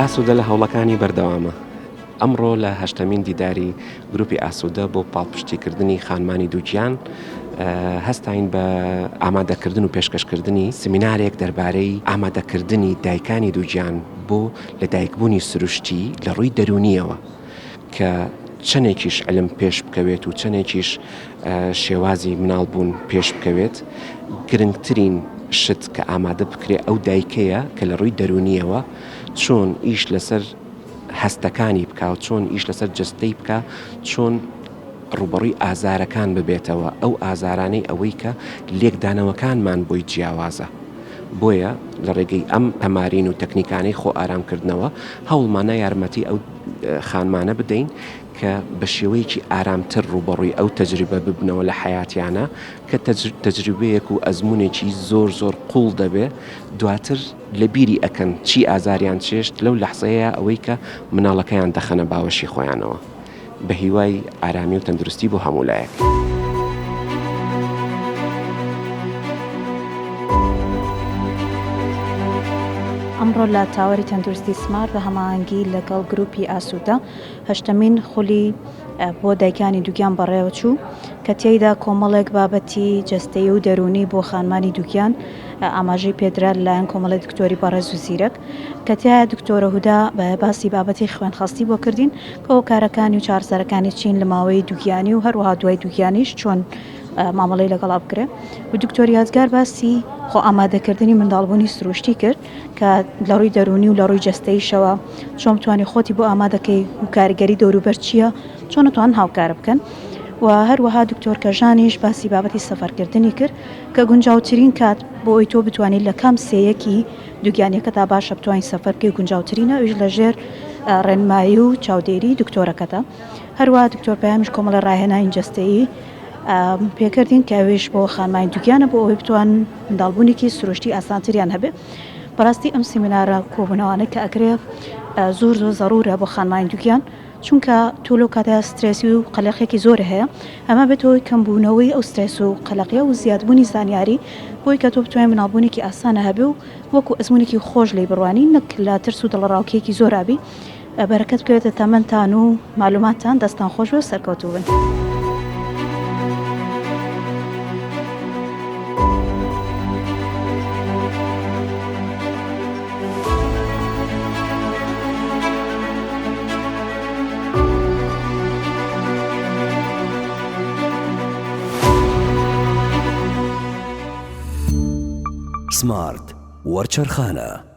ئاسوودە لە هەوڵەکانی بەردەوامە. ئەمڕۆ لە هەشتمین دیداری گروپی ئاسوودە بۆ پاڵپشتیکردنی خانمانی دووگیان هەستاین بە ئامادەکردن و پێشکەشکردنی سمینارێک دەربارەی ئامادەکردنی دایکانی دووگیان بۆ لە دایکبوونی سروشتی لە ڕووی دەرونیەوە کە چەندێکیش علم پێش بکەوێت و چەندێکیش شێوازی مناڵبوون پێش بکەوێت. گرنگترین شت کە ئامادە بکرێ ئەو دایکەیە کە لە ڕووی دەرونیەوە چۆن ئیش لەسەر هەستەکانی بکە و چۆن ئیش لەسەر جستەی بکە، چۆن ڕوبەڕووی ئازارەکان ببێتەوە، ئەو ئازارانەی ئەوەی کە لێکدانەوەکانمان بۆی جیاوازە. بۆیە لە ڕێگەی ئەم تەمارین و تەکنیکانەی خۆ ئارامکردنەوە هەوڵمانە یارمەتی ئەو خانمانە بدەین کە بە شێوەیەکی ئارامتر ڕوبەڕووی ئەو تەجریبە ببنەوە لە حیاتیانە کە تەجریبەیەک و ئەزمونێکی زۆر قوڵ دەبێ، دواتر لە بیری ئەکەن چی ئازاریان چێشت لەو لەحزەیە ئەوەی کە مناڵەکەیان دەخەنە باوەشی خۆیانەوە، بە هیوای ئارامی و تەندروستی بۆ هەموو لایەک. ئەمڕۆ لە تاوەری تەندروستی سمارت بە هەماهەنگی لەگەڵ گروپی ئاسوودە هەشتمین خولی بۆ دایکانی دووگیان بەڕێوە چوو کە تێیدا کۆمەڵێک بابەتی جەستەیی و دەرونی بۆ خانمانی دووگیان ئاماژەی پێدرا لەلایەن کۆمەڵی دکتۆری بەڕێز و زیرەک کە تایە دکتۆرە هودا بە باسی بابەتی خوێنخەستی بۆ کردین کە هۆکارەکانی و چارەسەرەکانی چین لە ماوەی دووگیانی و هەروەها دوای دووگیانیش چۆن مامەڵەی لەگەڵا بکرێ و دکتۆری یازگار باسی خۆ ئامادەکردنی منداڵبوونی سروشتی کرد کە لە ڕووی دەرونی و لە ڕووی جەستەییشەوە چۆن بتوانانی خۆتی بۆ ئامادەکەی و کاریگەری دەوروبەر چییە، چۆن نتوان هاوکارە بکەن و هەروەها دکتۆر کەژانیش باسی بابەتی سەفەرکردنی کرد کە گونجاوترین کات بۆ ئەوی تۆ بتوانیت لە کام سێیەکی دووگیانیەکەتا باشە بتوانین سەفەرکەی گونجاوترینە ئەویش لەژێر ڕێنمایی و چاودێری دکتۆرەکەتە. هەروەها دکتۆر پەیامیش کۆمەڵە ڕاهێنانی جەستەیی پێکردین کە ئەوێش بۆ خانمانی دووگیانە بۆ ئەوەی بتوان منداڵبوونێکی سروشتی ئاسانتریان هەبێ. بەڕاستی ئەم سیمینارە کۆبوونەوانە کە ئەگرێ زۆر ضرورە بۆ خانمانی دووگیان، چونکە تۆ لەو کاتە سترێسی و قەلەقێکی زۆر هەیە، ئەمە بێتەوەی کەمبوونەوەی ئەو سترێس و قەلەقیە و زیادبوونی زانیاری بۆی کە تۆ بتوانین مناڵبوونێکی ئاسانە هەبێ و وەکو ئەزمونێکی خۆش لێی بڕوانی نەک لە ترس و دڵڕاوکێکی زۆرابی بەرەکەت بکەوێتە تەمەنتان و معلوماتتان دەستان خۆش بێ و سەرکەوتوو بن. سمارت وەرچەرخانە.